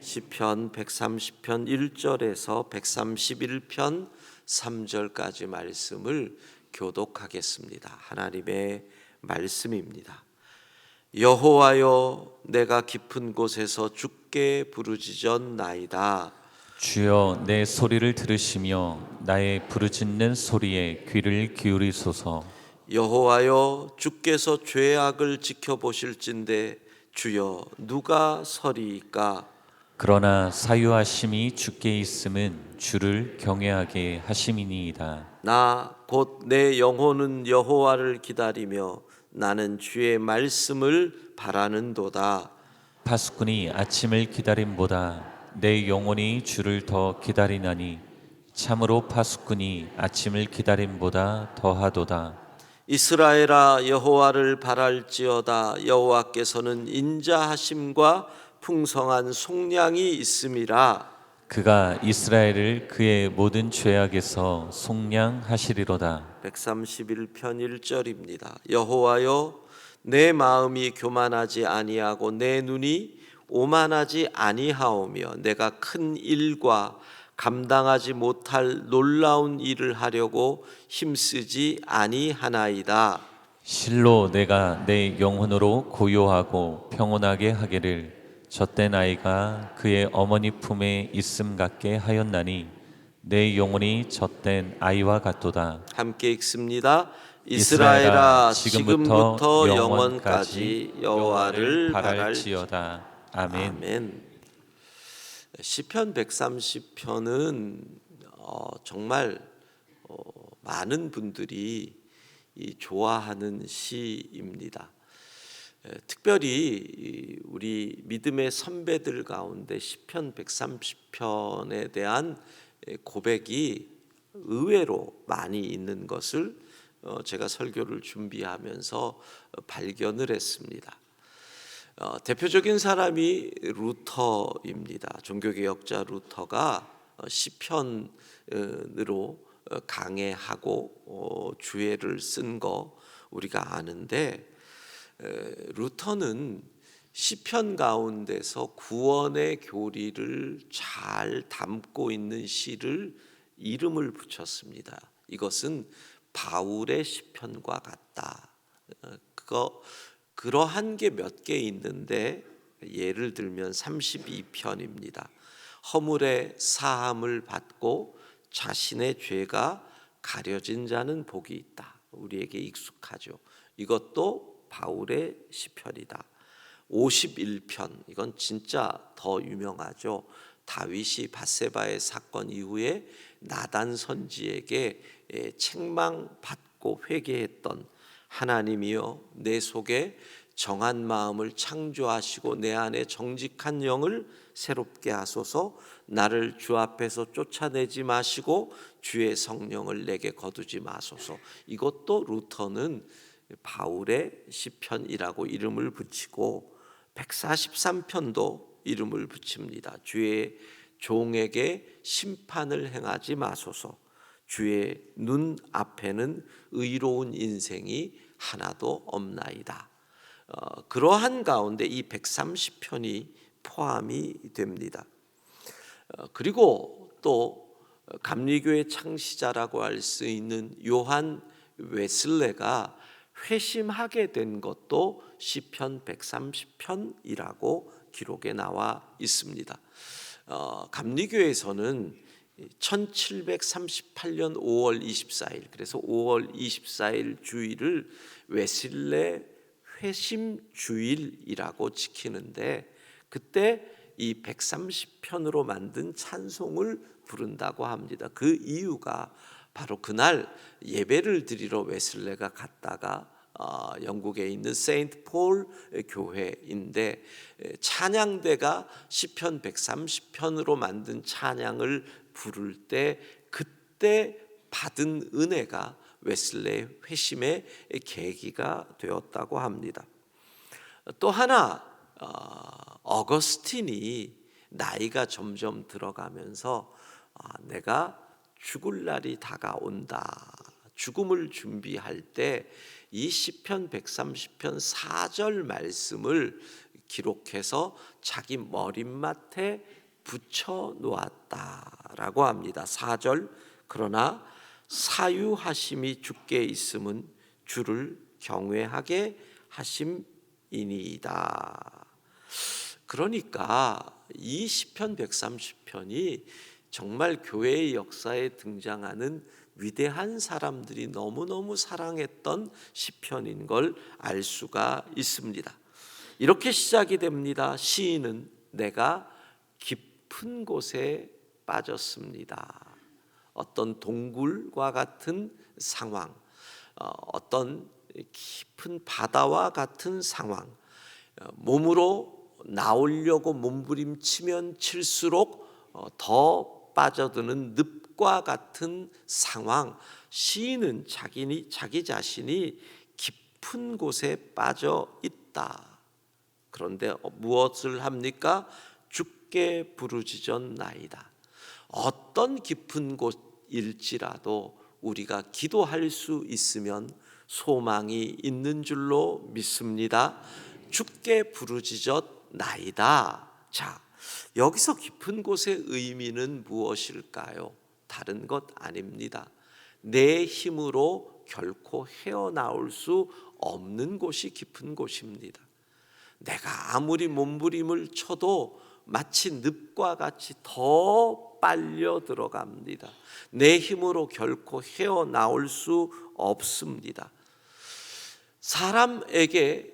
시편 130편 1절에서 131편 3절까지 말씀을 교독하겠습니다. 하나님의 말씀입니다. 여호와여, 내가 깊은 곳에서 주께 부르짖었나이다. 주여, 내 소리를 들으시며 나의 부르짖는 소리에 귀를 기울이소서. 여호와여, 주께서 죄악을 지켜보실진대 주여 누가 서리이까? 그러나 사유하심이 주께 있음은 주를 경외하게 하심이니이다. 나 곧 내 영혼은 여호와를 기다리며 나는 주의 말씀을 바라는도다. 파수꾼이 아침을 기다림보다 내 영혼이 주를 더 기다리나니 참으로 파수꾼이 아침을 기다림보다 더하도다. 이스라엘아, 여호와를 바랄지어다. 여호와께서는 인자하심과 풍성한 속량이 있음이라. 그가 이스라엘을 그의 모든 죄악에서 속량하시리로다. 131편 1절입니다. 여호와여, 내 마음이 교만하지 아니하고 내 눈이 오만하지 아니하오며 내가 큰 일과 감당하지 못할 놀라운 일을 하려고 힘쓰지 아니하나이다. 실로 내가 내 영혼으로 고요하고 평온하게 하기를 젖된 아이가 그의 어머니 품에 있음 같게 하였나니 내 영혼이 젖된 아이와 같도다. 함께 읽습니다. 이스라엘아, 지금부터 영원까지 여호와를 바랄지어다. 아멘. 아멘. 시편 130편은 정말 많은 분들이 좋아하는 시입니다. 특별히 우리 믿음의 선배들 가운데 시편 130편에 대한 고백이 의외로 많이 있는 것을 제가 설교를 준비하면서 발견을 했습니다. 대표적인 사람이 루터입니다. 종교개혁자 루터가 시편으로 강해하고 주애를 쓴 거 우리가 아는데, 루터는 시편 가운데서 구원의 교리를 잘 담고 있는 시를 이름을 붙였습니다. 이것은 바울의 시편과 같다. 그러한 게 몇 개 있는데, 예를 들면 32편입니다. 허물의 사함을 받고 자신의 죄가 가려진 자는 복이 있다. 우리에게 익숙하죠. 이것도 바울의 시편이다. 51편, 이건 진짜 더 유명하죠. 다윗이 밧세바의 사건 이후에 나단 선지에게 책망받고 회개했던 하나님이여, 내 속에 정한 마음을 창조하시고 내 안에 정직한 영을 새롭게 하소서. 나를 주 앞에서 쫓아내지 마시고 주의 성령을 내게 거두지 마소서. 이것도 루터는 바울의 시편이라고 이름을 붙이고, 143편도 이름을 붙입니다. 주의 종에게 심판을 행하지 마소서. 주의 눈 앞에는 의로운 인생이 하나도 없나이다. 그러한 가운데 이 130편이 포함이 됩니다. 그리고 또 감리교의 창시자라고 할 수 있는 요한 웨슬레가 회심하게 된 것도 시편 130편이라고 기록에 나와 있습니다. 감리교에서는 1738년 5월 24일, 그래서 5월 24일 주일을 웨슬레 회심 주일이라고 지키는데, 그때 이 130편으로 만든 찬송을 부른다고 합니다. 그 이유가 바로 그날 예배를 드리러 웨슬레가 갔다가 영국에 있는 세인트 폴 교회인데, 찬양대가 시편 130편으로 만든 찬양을 부를 때 그때 받은 은혜가 웨슬레의 회심의 계기가 되었다고 합니다. 또 하나, 어거스틴이 나이가 점점 들어가면서 내가 죽을 날이 다가온다, 죽음을 준비할 때 이 시편 130편 4절 말씀을 기록해서 자기 머릿맡에 붙여 놓았다라고 합니다. 4절 그러나 사유하심이 주께 있음은 주를 경외하게 하심이니이다. 그러니까 이 시편 130편이 정말 교회의 역사에 등장하는 위대한 사람들이 너무너무 사랑했던 시편인 걸 알 수가 있습니다. 이렇게 시작이 됩니다. 시인은 내가 깊은 곳에 빠졌습니다. 어떤 동굴과 같은 상황, 어떤 깊은 바다와 같은 상황, 몸으로 나오려고 몸부림치면 칠수록 더 빠져드는 늪과 같은 상황. 시인은 자기 자신이 깊은 곳에 빠져 있다. 그런데 무엇을 합니까? 주께 부르짖었나이다. 어떤 깊은 곳일지라도 우리가 기도할 수 있으면 소망이 있는 줄로 믿습니다. 주께 부르짖었나이다. 자, 여기서 깊은 곳의 의미는 무엇일까요? 다른 것 아닙니다. 내 힘으로 결코 헤어나올 수 없는 곳이 깊은 곳입니다. 내가 아무리 몸부림을 쳐도 마치 늪과 같이 더 빨려 들어갑니다. 내 힘으로 결코 헤어나올 수 없습니다. 사람에게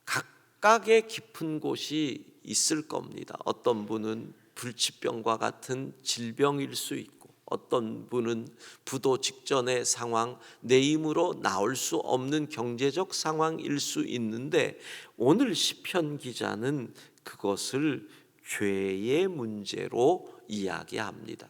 각각의 깊은 곳이 있을 겁니다. 어떤 분은 불치병과 같은 질병일 수 있고, 어떤 분은 부도 직전의 상황, 내 힘으로 나올 수 없는 경제적 상황일 수 있는데, 오늘 시편 기자는 그것을 죄의 문제로 이야기합니다.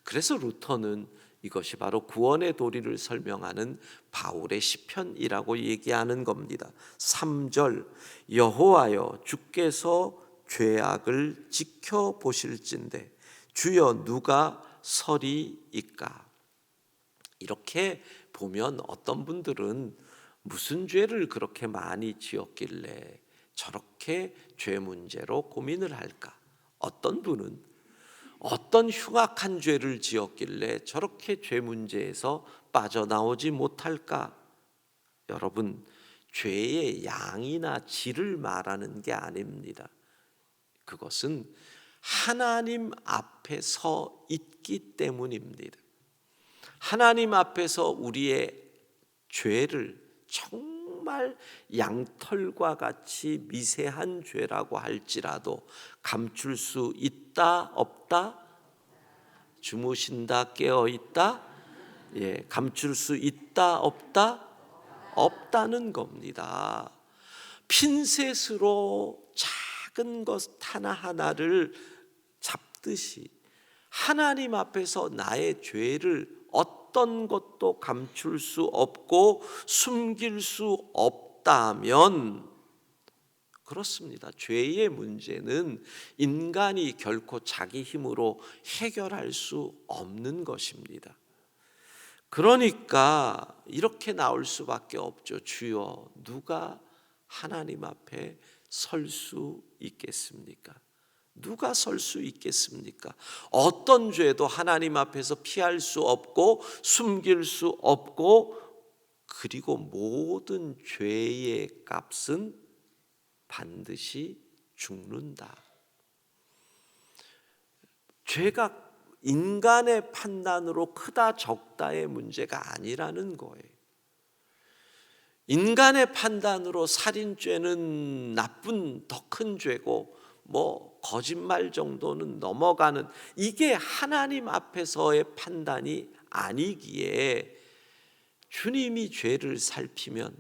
그래서 루터는 이것이 바로 구원의 도리를 설명하는 바울의 시편이라고 얘기하는 겁니다. 3절 여호와여 주께서 죄악을 지켜보실진대 주여 누가 서리이까. 이렇게 보면 어떤 분들은 무슨 죄를 그렇게 많이 지었길래 저렇게 죄 문제로 고민을 할까. 어떤 분은 어떤 흉악한 죄를 지었길래 저렇게 죄 문제에서 빠져나오지 못할까? 여러분, 죄의 양이나 질을 말하는 게 아닙니다. 그것은 하나님 앞에 서 있기 때문입니다. 하나님 앞에서 우리의 죄를 정말 양털과 같이 미세한 죄라고 할지라도 감출 수 있다 없다? 주무신다 깨어있다? 감출 수 있다 없다? 없다는 겁니다. 핀셋으로 작은 것 하나하나를 잡듯이 하나님 앞에서 나의 죄를 어떤 것도 감출 수 없고 숨길 수 없다면, 그렇습니다. 죄의 문제는 인간이 결코 자기 힘으로 해결할 수 없는 것입니다. 그러니까 이렇게 나올 수밖에 없죠. 주여 누가 하나님 앞에 설 수 있겠습니까? 누가 설 수 있겠습니까? 어떤 죄도 하나님 앞에서 피할 수 없고 숨길 수 없고, 그리고 모든 죄의 값은 반드시 죽는다. 죄가 인간의 판단으로 크다 적다의 문제가 아니라는 거예요. 인간의 판단으로 살인죄는 나쁜 더 큰 죄고 거짓말 정도는 넘어가는, 이게 하나님 앞에서의 판단이 아니기에 주님이 죄를 살피면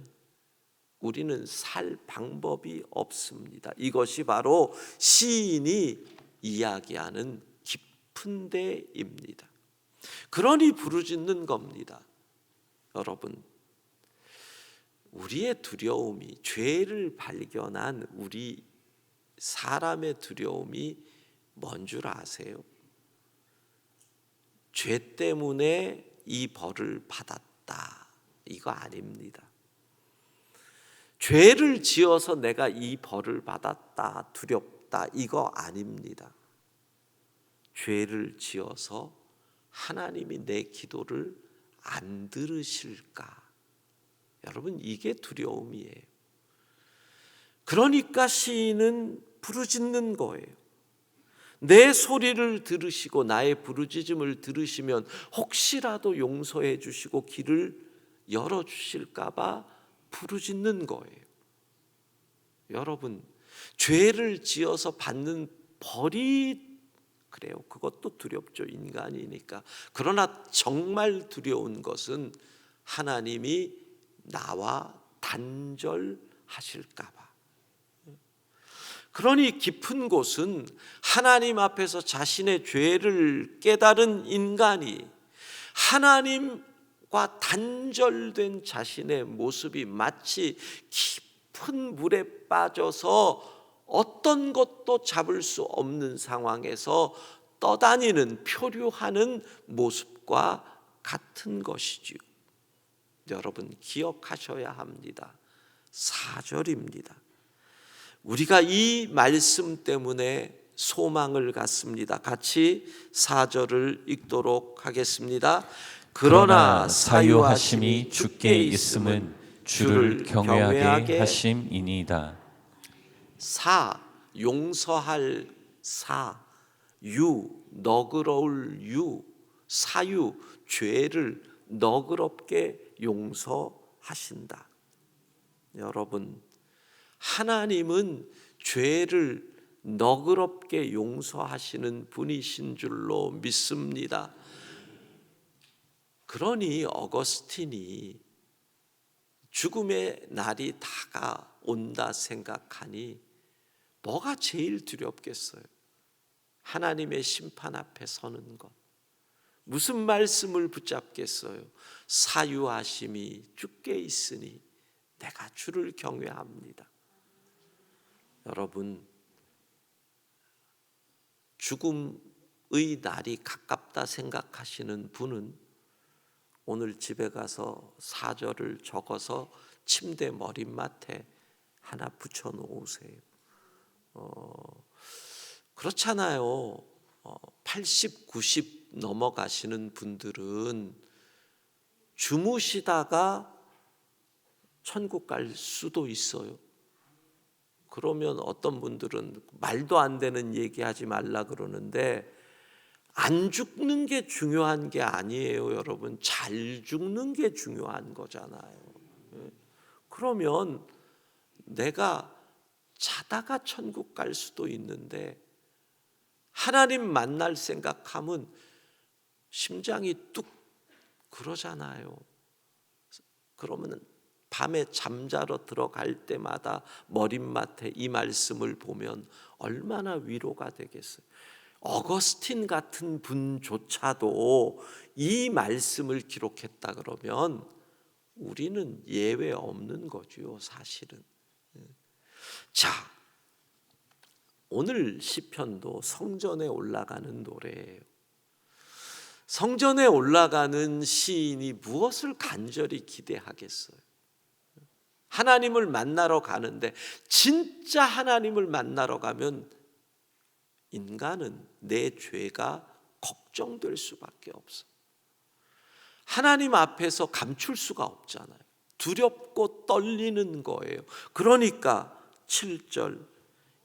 우리는 살 방법이 없습니다. 이것이 바로 시인이 이야기하는 깊은 데입니다. 그러니 부르짖는 겁니다. 여러분, 우리의 두려움이, 죄를 발견한 우리 사람의 두려움이 뭔 줄 아세요? 죄 때문에 이 벌을 받았다, 이거 아닙니다. 죄를 지어서 내가 이 벌을 받았다, 두렵다, 이거 아닙니다. 죄를 지어서 하나님이 내 기도를 안 들으실까? 여러분, 이게 두려움이에요. 그러니까 시인은 부르짖는 거예요. 내 소리를 들으시고 나의 부르짖음을 들으시면 혹시라도 용서해 주시고 길을 열어주실까 봐 부르짖는 거예요. 여러분, 죄를 지어서 받는 벌이 그래요. 그것도 두렵죠. 인간이니까. 그러나 정말 두려운 것은 하나님이 나와 단절하실까 봐. 그러니 깊은 곳은 하나님 앞에서 자신의 죄를 깨달은 인간이 하나님과 단절된 자신의 모습이 마치 깊은 물에 빠져서 어떤 것도 잡을 수 없는 상황에서 떠다니는, 표류하는 모습과 같은 것이지요. 여러분, 기억하셔야 합니다. 4절입니다. 우리가 이 말씀 때문에 소망을 갖습니다. 같이 4절을 읽도록 하겠습니다. 그러나 사유하심이 주께 있음은 주를 경외하게 하심이니이다. 용서할 너그러울 사유, 죄를 너그럽게 용서하신다. 여러분, 하나님은 죄를 너그럽게 용서하시는 분이신 줄로 믿습니다. 그러니 어거스틴이 죽음의 날이 다가온다 생각하니 뭐가 제일 두렵겠어요? 하나님의 심판 앞에 서는 것. 무슨 말씀을 붙잡겠어요? 사유하심이 주께 있으니 내가 주를 경외합니다. 여러분, 죽음의 날이 가깝다 생각하시는 분은 오늘 집에 가서 4절을 적어서 침대 머리맡에 하나 붙여 놓으세요. 그렇잖아요. 80, 90 넘어가시는 분들은 주무시다가 천국 갈 수도 있어요. 그러면 어떤 분들은 말도 안 되는 얘기하지 말라 그러는데, 안 죽는 게 중요한 게 아니에요, 여러분. 잘 죽는 게 중요한 거잖아요. 그러면 내가 자다가 천국 갈 수도 있는데 하나님 만날 생각하면 심장이 뚝 그러잖아요. 그러면 밤에 잠자러 들어갈 때마다 머릿맡에 이 말씀을 보면 얼마나 위로가 되겠어요. 어거스틴 같은 분조차도 이 말씀을 기록했다 그러면 우리는 예외 없는 거죠, 사실은. 자, 오늘 시편도 성전에 올라가는 노래예요. 성전에 올라가는 시인이 무엇을 간절히 기대하겠어요? 하나님을 만나러 가는데, 진짜 하나님을 만나러 가면 인간은 내 죄가 걱정될 수밖에 없어요. 하나님 앞에서 감출 수가 없잖아요. 두렵고 떨리는 거예요. 그러니까 7절,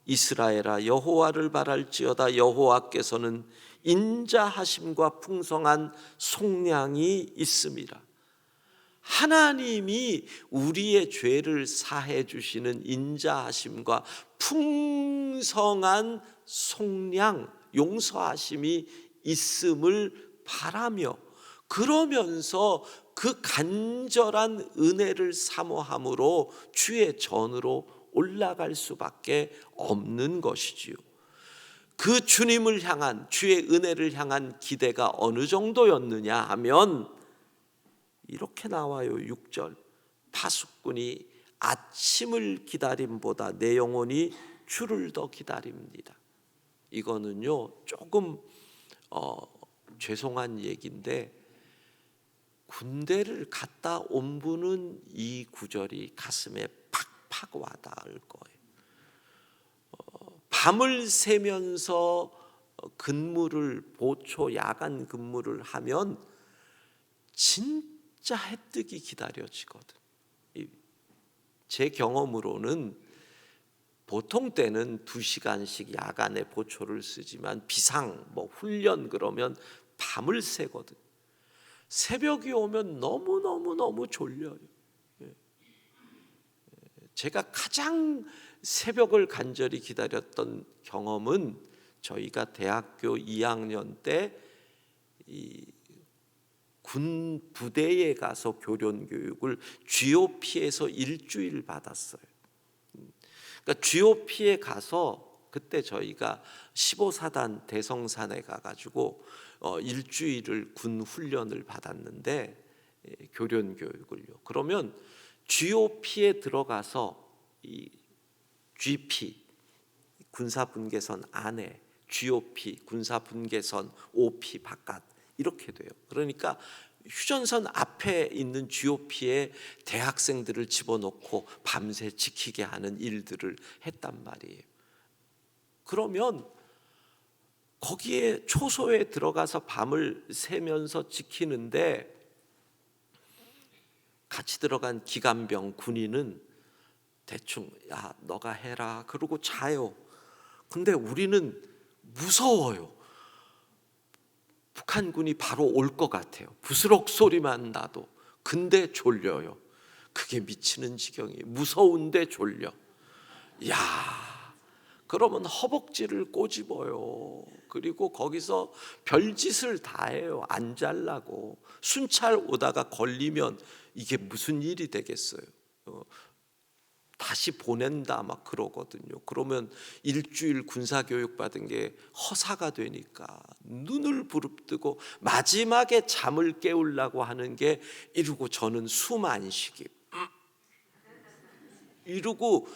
이스라엘아 여호와를 바랄지어다. 여호와께서는 인자하심과 풍성한 속량이 있음이라. 하나님이 우리의 죄를 사해 주시는 인자하심과 풍성한 속량, 용서하심이 있음을 바라며, 그러면서 그 간절한 은혜를 사모함으로 주의 전으로 올라갈 수밖에 없는 것이지요. 그 주님을 향한, 주의 은혜를 향한 기대가 어느 정도였느냐 하면 이렇게 나와요. 6절, 파수꾼이 아침을 기다림보다 내 영혼이 주를 더 기다립니다. 이거는요 조금 죄송한 얘기인데, 군대를 갔다 온 분은 이 구절이 가슴에 확 와닿을 거예요. 밤을 새면서 근무를 보초 야간 근무를 하면 진짜 해뜨기 기다려지거든. 제 경험으로는 보통 때는 2시간씩 야간에 보초를 쓰지만 비상 훈련 그러면 밤을 새거든. 새벽이 오면 너무 졸려요. 제가 가장 새벽을 간절히 기다렸던 경험은 저희가 대학교 2학년 때 군 부대에 가서 교련 교육을 GOP에서 일주일 받았어요. 그러니까 GOP에 가서 그때 저희가 15사단 대성산에 가가지고 일주일을 군 훈련을 받았는데 교련 교육을요. 그러면 GOP에 들어가서 이 GP 군사분계선 안에 GOP 군사분계선 OP 바깥 이렇게 돼요. 그러니까 휴전선 앞에 있는 GOP에 대학생들을 집어넣고 밤새 지키게 하는 일들을 했단 말이에요. 그러면 거기에 초소에 들어가서 밤을 새면서 지키는데 같이 들어간 기관병 군인은 대충 야 너가 해라 그러고 자요. 근데 우리는 무서워요. 북한군이 바로 올 것 같아요. 부스럭 소리만 나도. 근데 졸려요. 그게 미치는 지경이에요. 무서운데 졸려. 야, 그러면 허벅지를 꼬집어요. 그리고 거기서 별짓을 다 해요. 안 잘라고. 순찰 오다가 걸리면 이게 무슨 일이 되겠어요. 다시 보낸다 막 그러거든요. 그러면 일주일 군사교육 받은 게 허사가 되니까 눈을 부릅뜨고 마지막에 잠을 깨우려고 하는 게 이러고 저는 숨 안 쉬기 이러고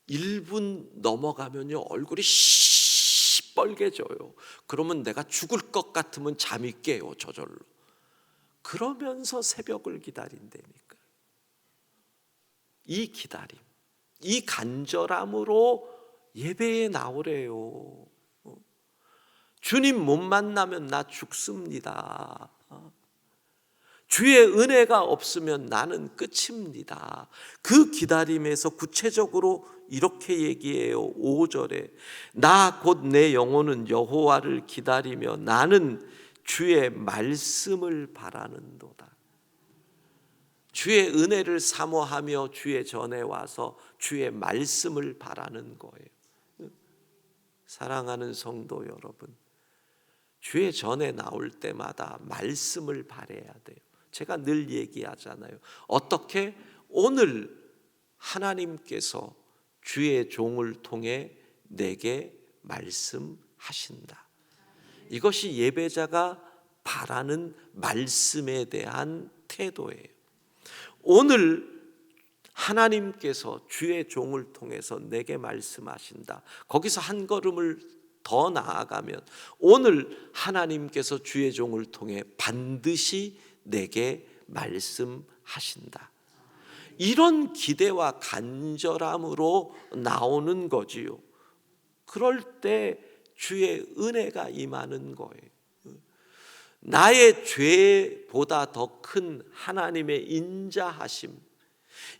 1분 넘어가면요 얼굴이 시뻘개져요. 그러면 내가 죽을 것 같으면 잠이 깨요. 저절로. 그러면서 새벽을 기다린다니까. 이 기다림, 이 간절함으로 예배에 나오래요. 주님 못 만나면 나 죽습니다. 주의 은혜가 없으면 나는 끝입니다. 그 기다림에서 구체적으로 이렇게 얘기해요. 5절에 나 곧 내 영혼은 여호와를 기다리며 나는 주의 말씀을 바라는도다. 주의 은혜를 사모하며 주의 전에 와서 주의 말씀을 바라는 거예요. 사랑하는 성도 여러분, 주의 전에 나올 때마다 말씀을 바라야 돼요. 제가 늘 얘기하잖아요. 어떻게? 오늘 하나님께서 주의 종을 통해 내게 말씀하신다. 이것이 예배자가 바라는 말씀에 대한 태도예요. 오늘 하나님께서 주의 종을 통해서 내게 말씀하신다. 거기서 한 걸음을 더 나아가면 오늘 하나님께서 주의 종을 통해 반드시 내게 말씀하신다. 이런 기대와 간절함으로 나오는 거지요. 그럴 때 주의 은혜가 임하는 거예요. 나의 죄보다 더 큰 하나님의 인자하심,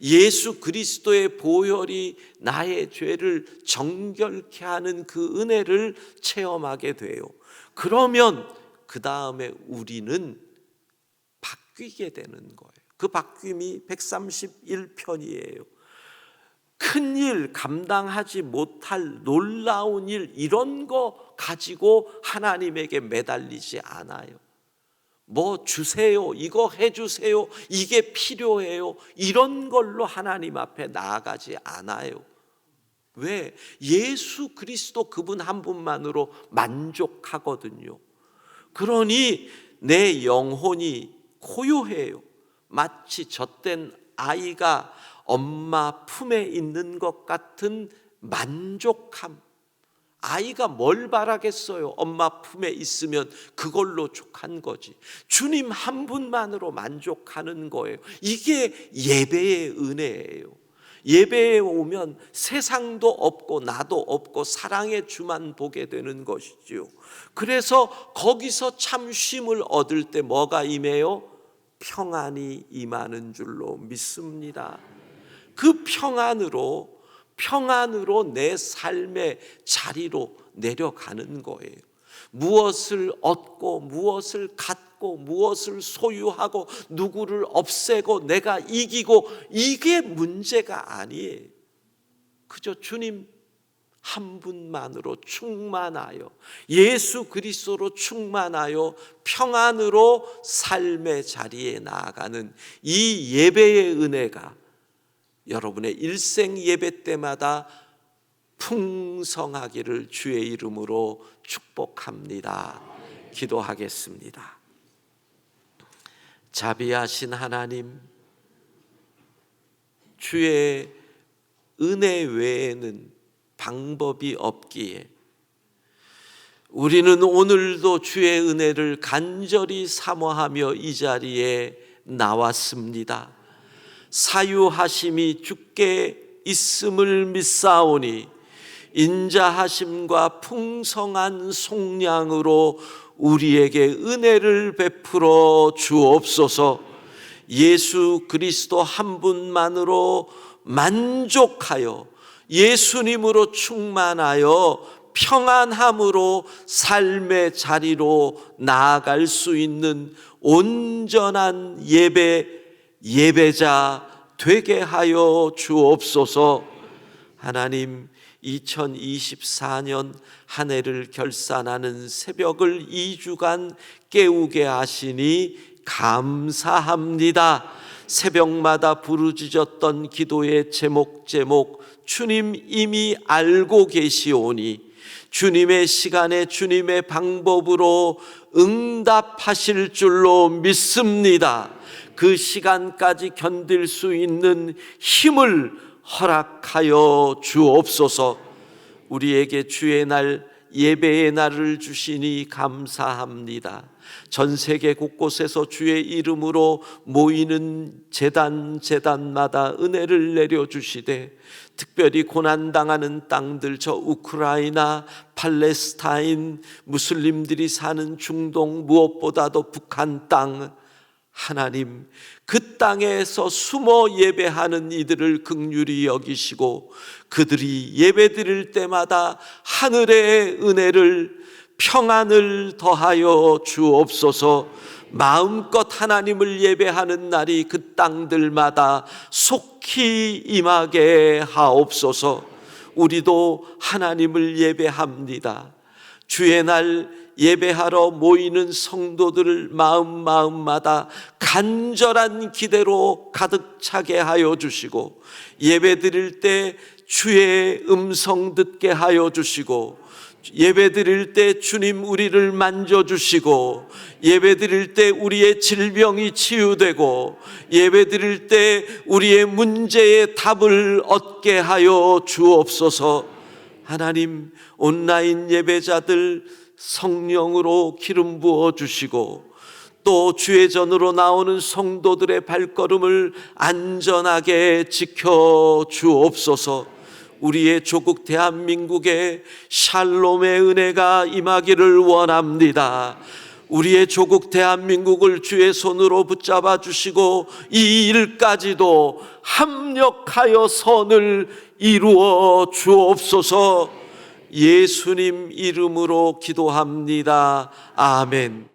예수 그리스도의 보혈이 나의 죄를 정결케 하는 그 은혜를 체험하게 돼요. 그러면 그 다음에 우리는 바뀌게 되는 거예요. 그 바뀜이 131편이에요. 큰 일, 감당하지 못할 놀라운 일, 이런 거 가지고 하나님에게 매달리지 않아요. 뭐 주세요, 이거 해주세요, 이게 필요해요, 이런 걸로 하나님 앞에 나아가지 않아요. 왜? 예수 그리스도 그분 한 분만으로 만족하거든요. 그러니 내 영혼이 고요해요. 마치 젖된 아이가 엄마 품에 있는 것 같은 만족함. 아이가 뭘 바라겠어요? 엄마 품에 있으면 그걸로 족한 거지. 주님 한 분만으로 만족하는 거예요. 이게 예배의 은혜예요. 예배에 오면 세상도 없고 나도 없고 사랑의 주만 보게 되는 것이지요. 그래서 거기서 참 쉼을 얻을 때 뭐가 임해요? 평안이 임하는 줄로 믿습니다. 그 평안으로 내 삶의 자리로 내려가는 거예요. 무엇을 얻고 무엇을 갖고 무엇을 소유하고 누구를 없애고 내가 이기고 이게 문제가 아니에요. 그저 주님 한 분만으로 충만하여 예수 그리스도로 충만하여 평안으로 삶의 자리에 나아가는 이 예배의 은혜가 여러분의 일생 예배 때마다 풍성하기를 주의 이름으로 축복합니다. 기도하겠습니다. 자비하신 하나님, 주의 은혜 외에는 방법이 없기에 우리는 오늘도 주의 은혜를 간절히 사모하며 이 자리에 나왔습니다. 사유하심이 주께 있음을 믿사오니 인자하심과 풍성한 속량으로 우리에게 은혜를 베풀어 주옵소서. 예수 그리스도 한 분만으로 만족하여 예수님으로 충만하여 평안함으로 삶의 자리로 나아갈 수 있는 온전한 예배자 되게 하여 주옵소서. 하나님, 2024년 한 해를 결산하는 새벽을 2주간 깨우게 하시니 감사합니다. 새벽마다 부르짖었던 기도의 제목 주님 이미 알고 계시오니 주님의 시간에 주님의 방법으로 응답하실 줄로 믿습니다. 그 시간까지 견딜 수 있는 힘을 허락하여 주옵소서. 우리에게 주의 날 예배의 날을 주시니 감사합니다. 전 세계 곳곳에서 주의 이름으로 모이는 제단마다 은혜를 내려주시되 특별히 고난당하는 땅들, 저 우크라이나, 팔레스타인, 무슬림들이 사는 중동, 무엇보다도 북한 땅, 하나님 그 땅에서 숨어 예배하는 이들을 긍휼히 여기시고 그들이 예배드릴 때마다 하늘의 은혜를 평안을 더하여 주옵소서. 마음껏 하나님을 예배하는 날이 그 땅들마다 속히 임하게 하옵소서. 우리도 하나님을 예배합니다. 주의 날 예배하러 모이는 성도들을 마음마다 간절한 기대로 가득 차게 하여 주시고 예배 드릴 때 주의 음성 듣게 하여 주시고 예배 드릴 때 주님 우리를 만져주시고 예배 드릴 때 우리의 질병이 치유되고 예배 드릴 때 우리의 문제의 답을 얻게 하여 주옵소서. 하나님, 온라인 예배자들 성령으로 기름 부어 주시고 또 주의 전으로 나오는 성도들의 발걸음을 안전하게 지켜 주옵소서. 우리의 조국 대한민국에 샬롬의 은혜가 임하기를 원합니다. 우리의 조국 대한민국을 주의 손으로 붙잡아 주시고 이 일까지도 합력하여 선을 이루어 주옵소서. 예수님 이름으로 기도합니다. 아멘.